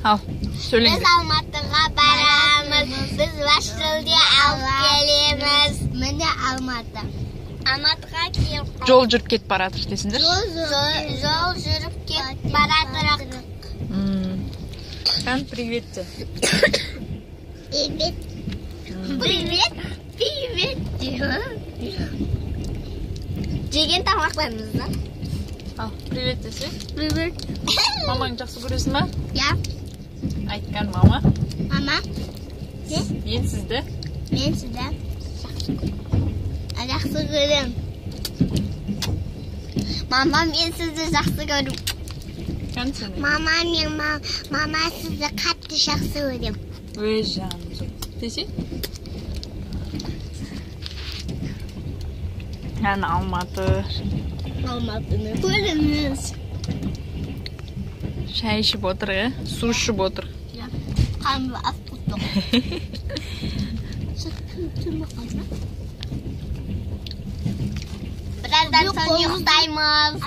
Al. Söyleyin. Biz Almatı'ga baramız. Biz başkıldı alıp gelemiz. Mene Almatı. Almatı'ga kim? Жол жүріп кетіп баратыр десіңдер. Жол жүріп кетіп баратырық. Хан привет де. Привет. Привет. Привет. Жеген тамақтарымызды. Al. Привет десе. Привет. Мамаңды жақсы көресің ба? Я. Айтқан мама. Мама. Мен сізді. Мен сізді. Жақсы көрем. Мама, мен сізді жақсы көрем. Хан сені. Мама сізді қатты жақсы көрем. Өй жаным. Десе? Хан Алматы. Алматыны көреміз. Шай ішіп отыр, су ішіп отыр. Қанымды ас тұттық. Біраздан соң ұйықтаймыз.